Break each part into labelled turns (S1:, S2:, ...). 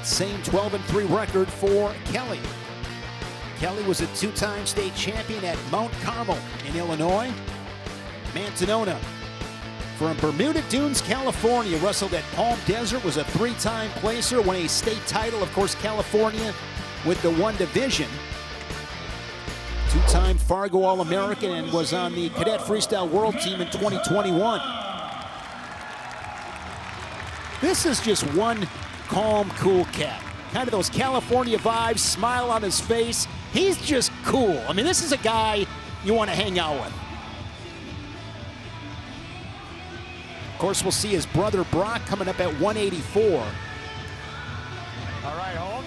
S1: that same 12-3 record for Kelly. Kelly was a two-time state champion at Mount Carmel in Illinois. Mantanona from Bermuda Dunes, California, wrestled at Palm Desert, was a three-time placer, won a state title, of course, California with the one division. Two-time Fargo All-American and was on the Cadet Freestyle World Team in 2021. This is just one calm, cool cat. Kind of those California vibes, smile on his face. He's just cool. I mean, this is a guy you want to hang out with. Of course, we'll see his brother Brock coming up at 184.
S2: All right, hold.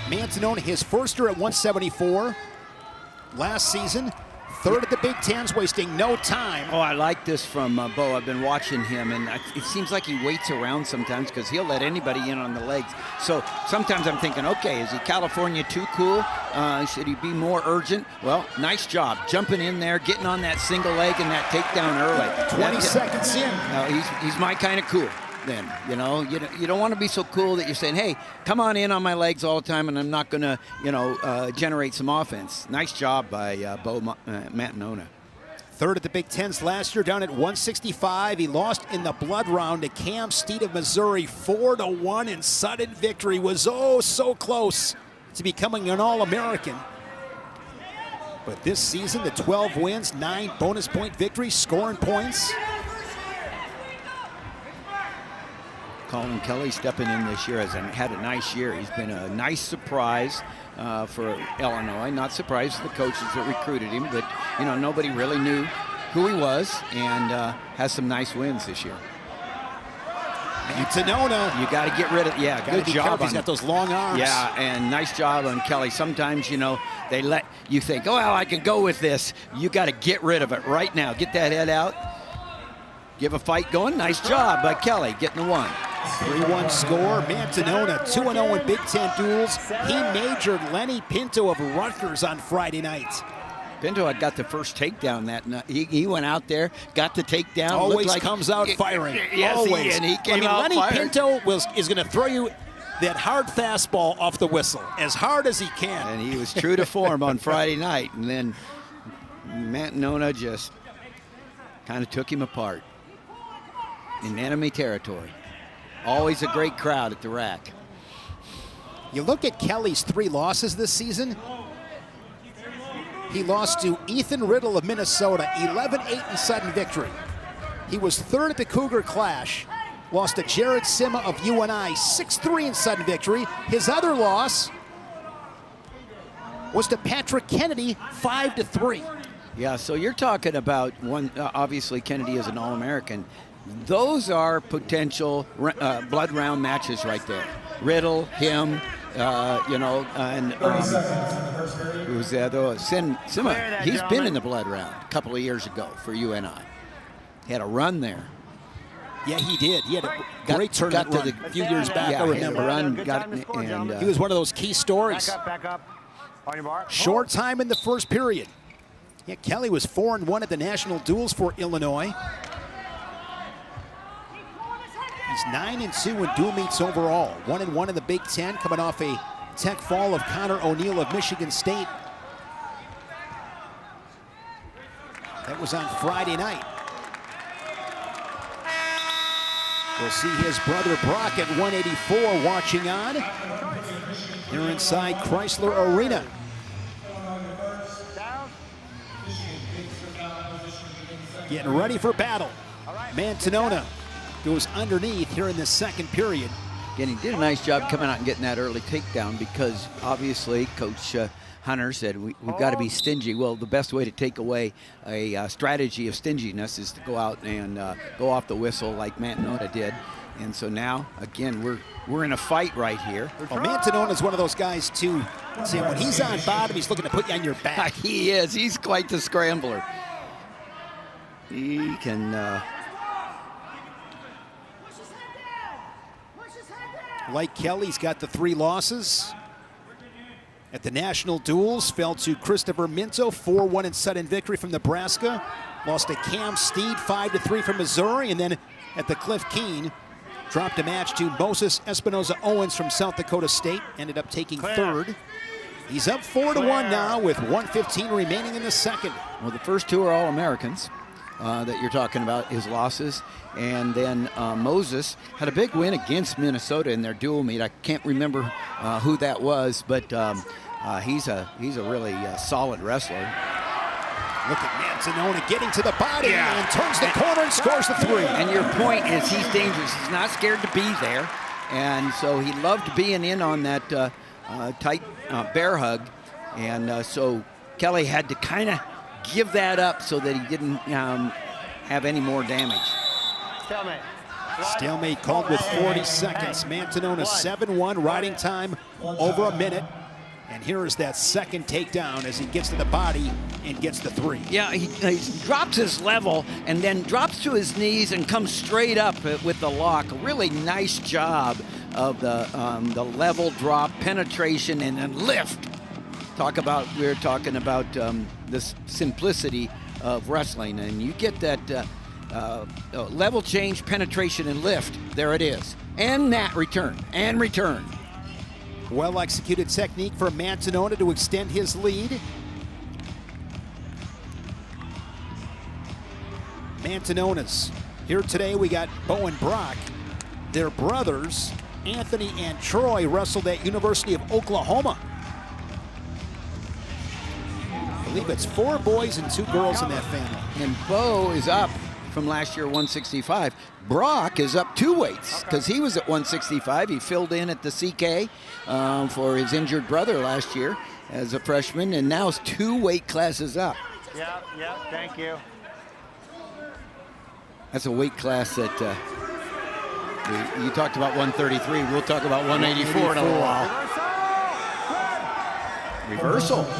S1: Mantanona, his first year at 174. Last season, third at the Big Tens, wasting no time.
S3: Oh, I like this from Beau. I've been watching him, and it seems like he waits around sometimes because he'll let anybody in on the legs. So sometimes I'm thinking, okay, is he California too cool? Should he be more urgent? Well, nice job jumping in there, getting on that single leg and that takedown early.
S1: 20 seconds in.
S3: He's my kind of cool. Then, you know, you don't want to be so cool that you're saying, hey, come on in on my legs all the time and I'm not going to, generate some offense. Nice job by Beau Mantanona.
S1: Third at the Big Tens last year, down at 165. He lost in the blood round to Cam Steed of Missouri, 4-1 in sudden victory. Was oh so close to becoming an All-American. But this season, the 12 wins, 9 bonus point victories, scoring points.
S3: Colin Kelly stepping in this year has had a nice year. He's been a nice surprise for Illinois. Not surprised the coaches that recruited him, but nobody really knew who he was, and has some nice wins this year.
S1: Mantanona,
S3: you got to get rid of. Yeah, good job.
S1: He's got those long arms.
S3: Yeah, and nice job on Kelly. Sometimes they let you think, oh well, I can go with this. You got to get rid of it right now. Get that head out. Give a fight going. Nice job by Kelly getting the one.
S1: 3-1 score. Mantanona 2-0 in Big Ten duels. He majored Lenny Pinto of Rutgers on Friday night.
S3: Pinto had got the first takedown that night. He went out there, got the takedown.
S1: Always comes out firing.
S3: Yes,
S1: always.
S3: He came out
S1: Lenny
S3: firing.
S1: Pinto is going to throw you that hard fastball off the whistle as hard as he can.
S3: And he was true to form on Friday night. And then Mantanona just kind of took him apart in enemy territory. Always a great crowd at the rack.
S1: You look at Kelly's 3 losses this season. He lost to Ethan Riddle of Minnesota, 11-8 in sudden victory. He was third at the Cougar Clash. Lost to Jared Sima of UNI, 6-3 in sudden victory. His other loss was to Patrick Kennedy, 5-3.
S3: Yeah, so you're talking about one. Obviously, Kennedy is an All-American. Those are potential blood round matches right there. Riddle, him, and who's the other? Sima. He's been in the blood round a couple of years ago for UNI. He had a run there.
S1: Yeah, he did. He had a great tournament run a few years back.
S3: Yeah,
S1: I remember. He was one of those key stories.
S2: Back up. On your mark.
S1: Short time in the first period. Yeah, Kelly was 4-1 at the national duels for Illinois. He's 9-2 in dual meets overall. 1-1 in the Big Ten, coming off a tech fall of Connor O'Neill of Michigan State. That was on Friday night. We'll see his brother Brock at 184 watching on. Here inside Chrysler Arena. Getting ready for battle. Mantanona goes underneath here in the second period.
S3: Again, he did a nice job coming out and getting that early takedown because obviously Coach Hunter said we've got to be stingy. Well, the best way to take away a strategy of stinginess is to go out and go off the whistle like Mantanona did. And so now, again, we're in a fight right here.
S1: Well, Mantanona is one of those guys, too. See, when he's on bottom, he's looking to put you on your back.
S3: He is. He's quite the scrambler. He can...
S1: Like Kelly's got the 3 losses. At the national duels, fell to Christopher Minto, 4-1 in sudden victory from Nebraska. Lost to Cam Steed, 5-3 from Missouri. And then at the Cliff Keen, Dropped a match to Moses Espinoza Owens from South Dakota State. Ended up taking third. He's up 4-1 now with 1:15 remaining in the second.
S3: Well, the first two are All-Americans that you're talking about, his losses. And then Moses had a big win against Minnesota in their dual meet. I can't remember who that was, but he's a really solid wrestler.
S1: Look at Mantanona getting to the body and turns the corner and scores the three.
S3: And your point is he's dangerous. He's not scared to be there. And so he loved being in on that tight bear hug. And so Kelly had to kind of give that up so that he didn't have any more damage.
S2: Stalemate.
S1: Stalemate called with 40 seconds. Mantanona 7-1, riding time over a minute. And here is that second takedown as he gets to the body and gets the three.
S3: Yeah, he drops his level and then drops to his knees and comes straight up with the lock. A really nice job of the level drop, penetration, and then lift. We're talking about this simplicity of wrestling, and you get that level change, penetration, and lift. There it is. And that return, and return.
S1: Well-executed technique for Mantanona to extend his lead. Mantanona's here today. We got Beau and Brock. Their brothers, Anthony and Troy, wrestled at University of Oklahoma. I believe it's 4 boys and 2 girls in that family.
S3: And Beau is up from last year, 165. Brock is up 2 weights because he was at 165. He filled in at the CK for his injured brother last year as a freshman, and now is 2 weight classes up.
S2: Yeah, thank you.
S3: That's a weight class that you talked about 133. We'll talk about 184 in a little while.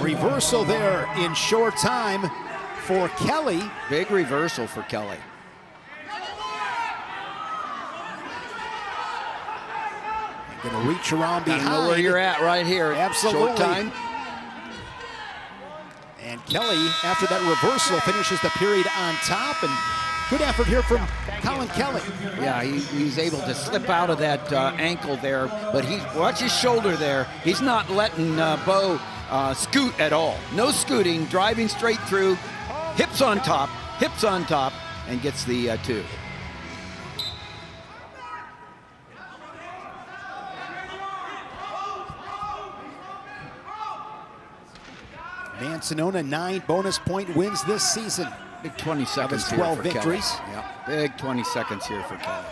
S1: Reversal there in short time for Kelly.
S3: Big reversal for Kelly.
S1: Going to reach around behind.
S3: Know where you're at right here.
S1: Absolutely.
S3: Short time.
S1: And Kelly, after that reversal, finishes the period on top. And good effort here from Colin Kelly.
S3: Yeah, he's able to slip out of that ankle there, but watch his shoulder there. He's not letting Beau scoot at all. No scooting, driving straight through, hips on top, and gets the 2.
S1: Mantanona 9 bonus point wins this season.
S3: Big 20 seconds here
S1: 12
S3: for
S1: victories.
S3: Kelly. Yeah, big 20 seconds here for Kelly.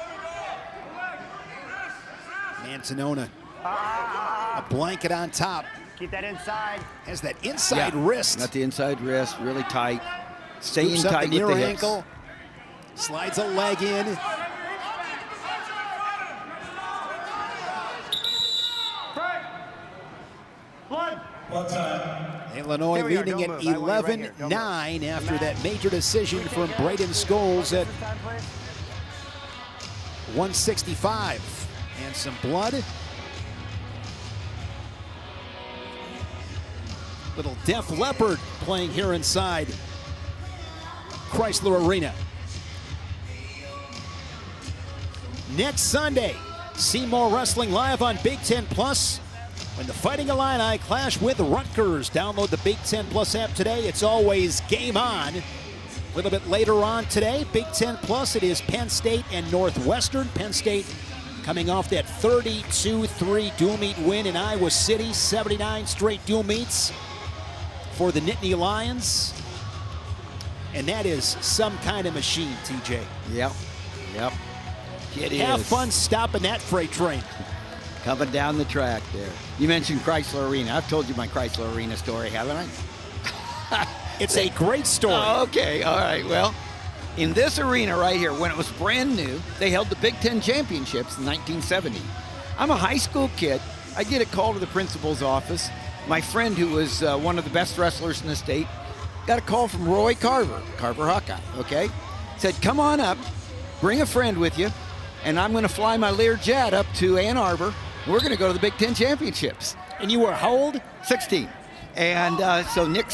S1: Mantanona, a blanket on top.
S2: Keep that inside.
S1: Has that inside wrist.
S3: Got the inside wrist, really tight. Staying
S1: Scoops up
S3: tight
S1: the
S3: with
S1: near
S3: the hips.
S1: ankle. Slides a leg in.
S2: Blood.
S1: Illinois leading at 11-9 after that major decision from Braden Scholes at 165. And some blood. Little Def Leppard playing here inside Chrysler Arena. Next Sunday, see more wrestling live on Big Ten Plus. When the Fighting Illini clash with Rutgers. Download the Big Ten Plus app today. It's always game on. A little bit later on today, Big Ten Plus, it is Penn State and Northwestern. Penn State coming off that 32-3 dual meet win in Iowa City. 79 straight dual meets for the Nittany Lions. And that is some kind of machine, TJ.
S3: Yep.
S1: Have fun stopping that freight train.
S3: Coming down the track there. You mentioned Chrysler Arena. I've told you my Chrysler Arena story, haven't I?
S1: It's a great story.
S3: Oh, okay, all right. Well, in this arena right here, when it was brand new, they held the Big Ten Championships in 1970. I'm a high school kid. I get a call to the principal's office. My friend, who was one of the best wrestlers in the state, got a call from Roy Carver Hawkeye, okay? Said, come on up, bring a friend with you, and I'm going to fly my Learjet up to Ann Arbor. We're going to go to the Big Ten Championships.
S1: And you were how old?
S3: 16. And so Nick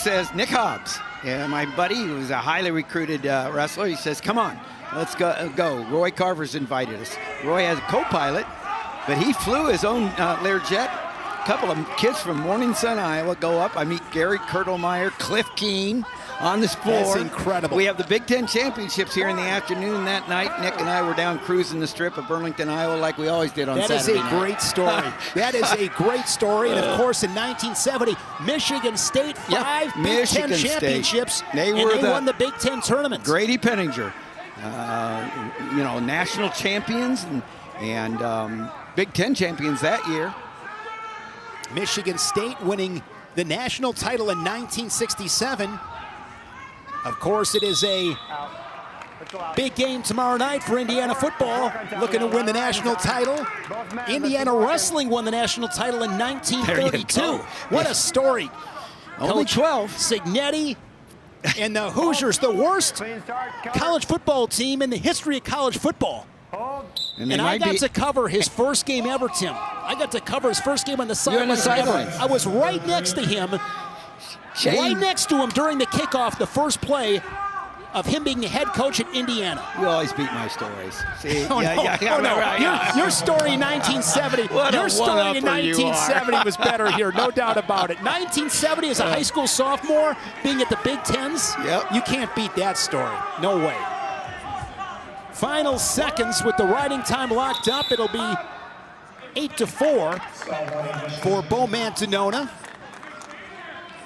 S3: Hobbs, my buddy, who was a highly recruited wrestler, he says, come on, Let's go. Roy Carver's invited us. Roy has a co-pilot, but he flew his own Learjet. A couple of kids from Morning Sun, Iowa go up. I meet Gary Kurtelmeyer, Cliff Keen on this floor.
S1: That's incredible.
S3: We have the Big Ten Championships here in the afternoon that night. Nick and I were down cruising the strip of Burlington, Iowa, like we always did on Saturday night.
S1: That is a great story. That is a great story. And, of course, in 1970, Michigan State, five Big Ten championships,
S3: They
S1: won the Big Ten tournament.
S3: Grady Penninger, national champions and Big Ten champions that year.
S1: Michigan State winning the national title in 1967. Of course, it is a big game tomorrow night for Indiana football, looking to win the national title. Indiana wrestling won the national title in 1932. What a story.
S3: Only 12.
S1: Signetti and the Hoosiers, the worst college football team in the history of college football. And I got to cover his first game ever, Tim. I got to cover his first game on the sideline. I was right next to him, right next to him during the kickoff, the first play of him being the head coach at Indiana.
S3: You always beat my stories. See?
S1: Your story in 1970. Your story in 1970 was better here, no doubt about it. 1970 as a high school sophomore, being at the Big Tens.
S3: Yep.
S1: You can't beat that story. No way. Final seconds with the riding time locked up. It'll be 8-4 for Beau Mantanona.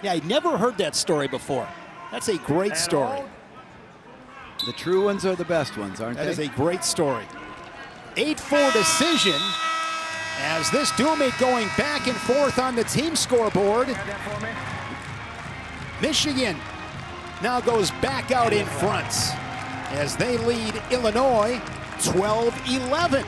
S1: Yeah, I'd never heard that story before. That's a great story.
S3: The true ones are the best ones, aren't they?
S1: That is a great story. 8-4 decision as this duelmate going back and forth on the team scoreboard. Michigan now goes back out in front as they lead Illinois 12-11.